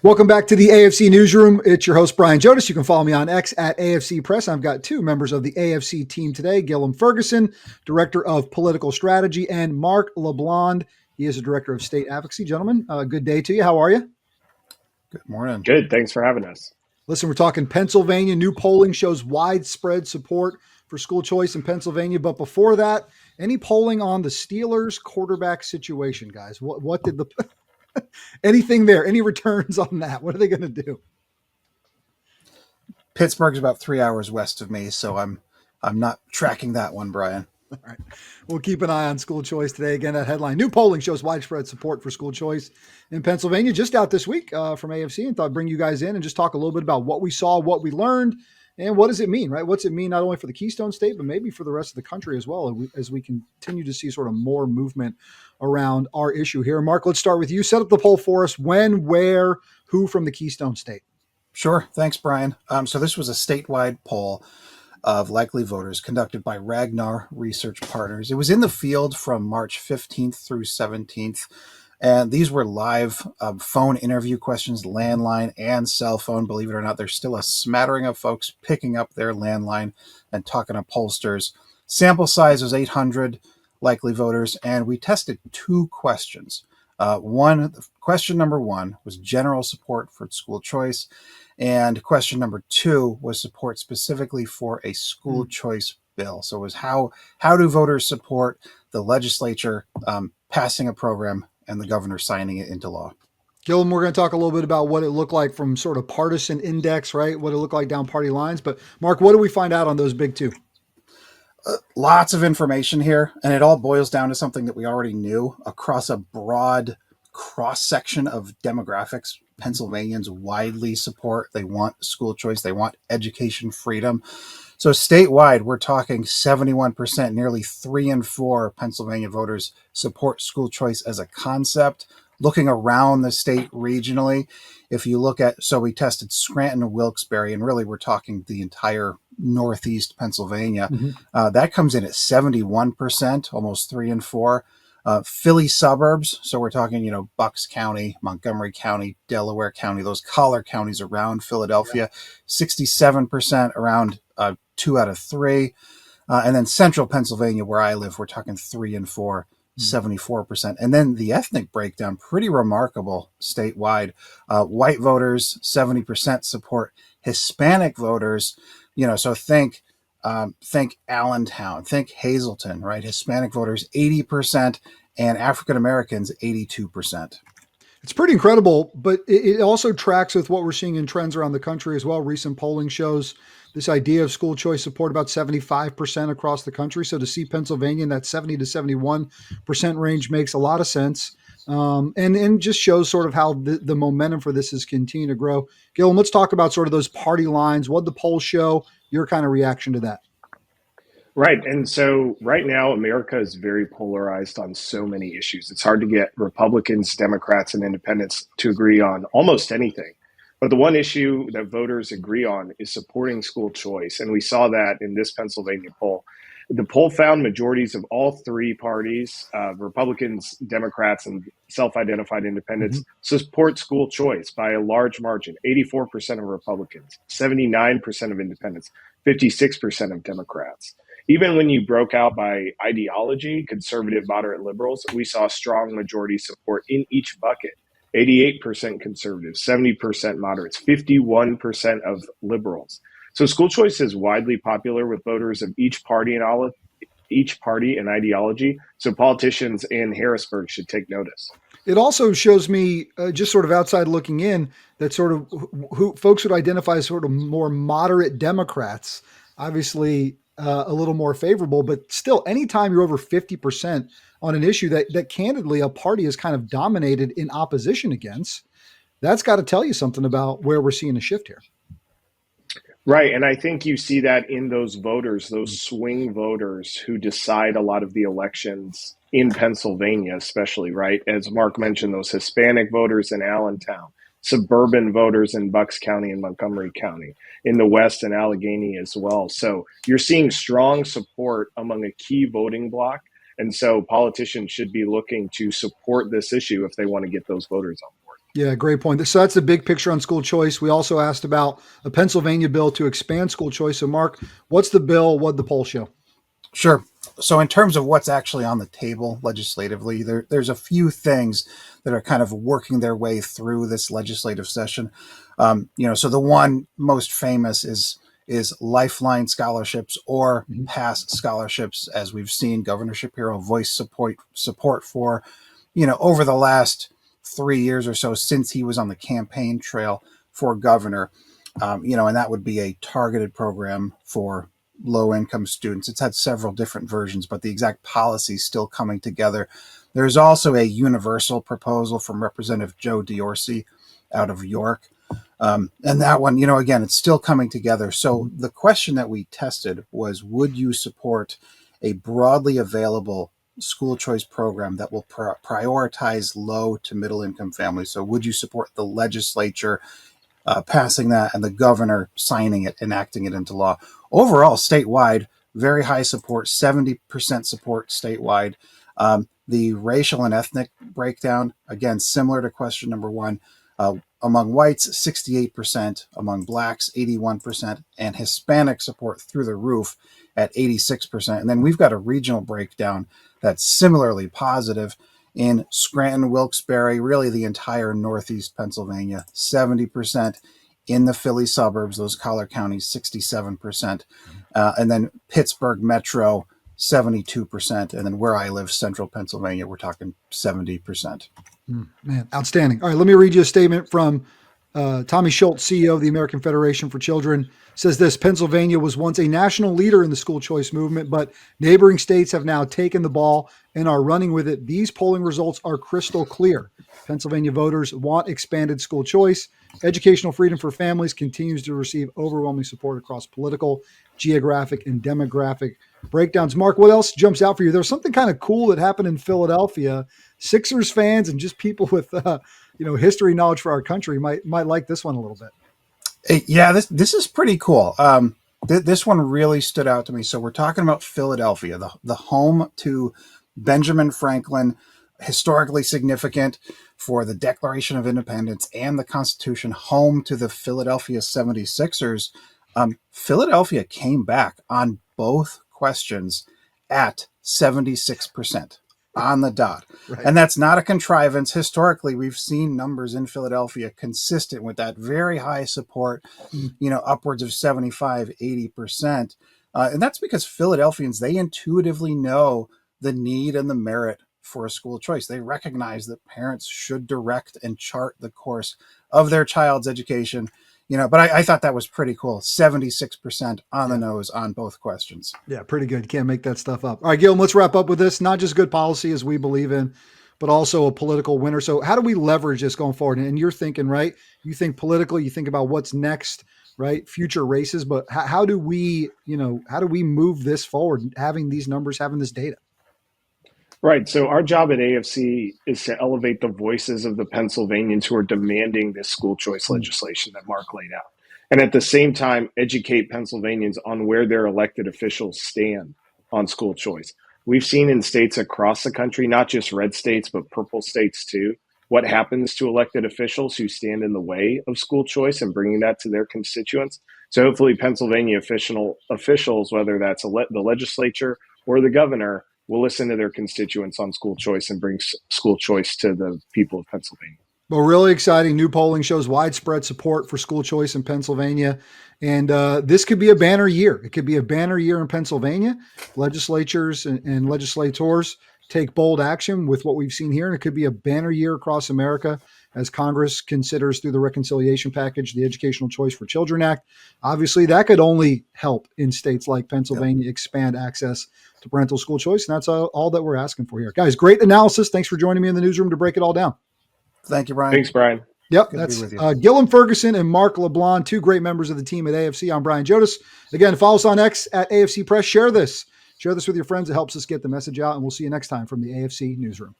Welcome back to the AFC Newsroom. It's your host, Brian Jonas. You can follow me on X at AFC Press. I've got two members of the AFC team today, Gillum Ferguson, Director of Political Strategy, and Mark LeBlond. He is the Director of State Advocacy. Gentlemen, good day to you. How are you? Good morning. Good. Thanks for having us. Listen, we're talking Pennsylvania. New polling shows widespread support for school choice in Pennsylvania. But before that, any polling on the Steelers quarterback situation, guys? What did the anything there? Any returns on that? What are they going to do? Pittsburgh's about 3 hours west of me, so I'm not tracking that one, Brian. All right. We'll keep an eye on school choice today. Again, that headline, new polling shows widespread support for school choice in Pennsylvania, just out this week from AFC, and thought I'd bring you guys in and just talk a little bit about what we saw, what we learned, and what does it mean, right? What's it mean not only for the Keystone State, but maybe for the rest of the country as well, as we continue to see sort of more movement around our issue here. Mark, let's start with you. Set up the poll for us. When, where, who from the Keystone State? Sure. Thanks, Brian. So this was a statewide poll of likely voters conducted by Ragnar Research Partners. It was in the field from March 15th through 17th. And these were live phone interview questions, landline and cell phone. Believe it or not, there's still a smattering of folks picking up their landline and talking to pollsters. Sample size was 800 likely voters, and we tested two questions. Question number one was general support for school choice. And question number two was support specifically for a school choice bill. So it was how do voters support the legislature passing a program and the governor signing it into law? Gillum, we're going to talk a little bit about what it looked like from sort of partisan index, right? What it looked like down party lines. But Mark, what do we find out on those big two? Lots of information here, and it all boils down to something that we already knew across a broad cross-section of demographics. Pennsylvanians widely support. They want school choice. They want education freedom. So statewide, we're talking 71%, nearly 3 in 4 Pennsylvania voters support school choice as a concept. Looking around the state regionally, if you look at, so we tested Scranton and Wilkes-Barre, and really we're talking the entire Northeast Pennsylvania. That comes in at 71%, almost 3 in 4. Philly suburbs, so we're talking, Bucks County, Montgomery County, Delaware County, those collar counties around Philadelphia, 67% around 2 out of 3. And then central Pennsylvania, where I live, we're talking 3 in 4, 74%. And then the ethnic breakdown, pretty remarkable statewide. White voters, 70% support. Hispanic voters, so think Allentown, think Hazleton, right? Hispanic voters, 80%, and African Americans, 82%. It's pretty incredible, but it also tracks with what we're seeing in trends around the country as well. Recent polling shows this idea of school choice support about 75% across the country. So to see Pennsylvania in that 70 to 71% range makes a lot of sense. And just shows sort of how the momentum for this is continuing to grow. Gillum, let's talk about sort of those party lines. What the polls show, your kind of reaction to that. Right. And so right now, America is very polarized on so many issues. It's hard to get Republicans, Democrats, and independents to agree on almost anything. But the one issue that voters agree on is supporting school choice. And we saw that in this Pennsylvania poll. The poll found majorities of all three parties, Republicans, Democrats, and self-identified independents, support school choice by a large margin. 84% of Republicans, 79% of independents, 56% of Democrats. Even when you broke out by ideology, conservative, moderate, liberals, we saw strong majority support in each bucket. 88% conservatives, 70% moderates, 51% of liberals. So school choice is widely popular with voters of each party and ideology. So politicians in Harrisburg should take notice. It also shows me, just sort of outside looking in, that sort of who folks would identify as sort of more moderate Democrats, obviously a little more favorable, but still, anytime you're over 50% on an issue that candidly a party is kind of dominated in opposition against, that's got to tell you something about where we're seeing a shift here. Right. And I think you see that in those voters, those swing voters who decide a lot of the elections in Pennsylvania, especially, right? As Mark mentioned, those Hispanic voters in Allentown, suburban voters in Bucks County and Montgomery County, in the West and Allegheny as well. So you're seeing strong support among a key voting bloc. And so politicians should be looking to support this issue if they want to get those voters on board. Yeah, great point. So that's the big picture on school choice. We also asked about a Pennsylvania bill to expand school choice. So, Mark, what's the bill? What'd the poll show? Sure. So, in terms of what's actually on the table legislatively, there's a few things that are kind of working their way through this legislative session. So the one most famous is lifeline scholarships or Mhm. past scholarships, as we've seen Governor Shapiro voice support for, over the last 3 years or so since he was on the campaign trail for governor. And that would be a targeted program for low income students. It's had several different versions, but the exact policy is still coming together. There's also a universal proposal from Representative Joe Diorsi out of York. And that one, again, it's still coming together. So the question that we tested was, would you support a broadly available school choice program that will prioritize low to middle income families? So would you support the legislature passing that and the governor signing it, enacting it into law? Overall, statewide, very high support, 70% support statewide. The racial and ethnic breakdown, again, similar to question number one. Among whites, 68%, among blacks, 81%, and Hispanic support through the roof at 86%. And then we've got a regional breakdown that's similarly positive in Scranton, Wilkes-Barre, really the entire Northeast Pennsylvania, 70%. In the Philly suburbs, those collar counties, 67%. And then Pittsburgh Metro, 72%. And then where I live, Central Pennsylvania, we're talking 70%. Man, outstanding. All right, let me read you a statement from Tommy Schultz, CEO of the American Federation for Children. Says this: Pennsylvania was once a national leader in the school choice movement, but neighboring states have now taken the ball and are running with it. These polling results are crystal clear. Pennsylvania voters want expanded school choice. Educational freedom for families continues to receive overwhelming support across political, geographic, and demographic breakdowns. Mark, what else jumps out for you? There's something kind of cool that happened in Philadelphia. Sixers fans and just people with history knowledge for our country might like this one a little bit. Yeah, this is pretty cool. This one really stood out to me. So we're talking about Philadelphia, the home to Benjamin Franklin, historically significant for the Declaration of Independence and the Constitution, home to the Philadelphia 76ers. Philadelphia came back on both questions at 76% on the dot. Right. And that's not a contrivance. Historically, we've seen numbers in Philadelphia consistent with that very high support, upwards of 75, 80%. And that's because Philadelphians, they intuitively know the need and the merit for a school choice. They recognize that parents should direct and chart the course of their child's education. But I thought that was pretty cool. 76% on the nose on both questions. Yeah, pretty good. Can't make that stuff up. All right, Gil, let's wrap up with this. Not just good policy as we believe in, but also a political winner. So how do we leverage this going forward? And you're thinking, right? You think politically, you think about what's next, right? Future races, but how do we move this forward, having these numbers, having this data? Right. So our job at AFC is to elevate the voices of the Pennsylvanians who are demanding this school choice legislation that Mark laid out. And at the same time, educate Pennsylvanians on where their elected officials stand on school choice. We've seen in states across the country, not just red states, but purple states too, what happens to elected officials who stand in the way of school choice and bringing that to their constituents. So hopefully Pennsylvania officials, whether that's the legislature or the governor, will listen to their constituents on school choice and bring school choice to the people of Pennsylvania. Well, really exciting. New polling shows widespread support for school choice in Pennsylvania. And this could be a banner year. It could be a banner year in Pennsylvania. Legislatures and legislators take bold action with what we've seen here. And it could be a banner year across America as Congress considers through the reconciliation package, the Educational Choice for Children Act. Obviously, that could only help in states like Pennsylvania expand access to parental school choice. And that's all that we're asking for here. Guys, great analysis. Thanks for joining me in the newsroom to break it all down. Thank you, Brian. Thanks, Brian. Yep, that's Gillum Ferguson and Mark LeBlanc, two great members of the team at AFC. I'm Brian Jodas. Again, follow us on X at AFC Press. Share this with your friends. It helps us get the message out, and we'll see you next time from the AFC Newsroom.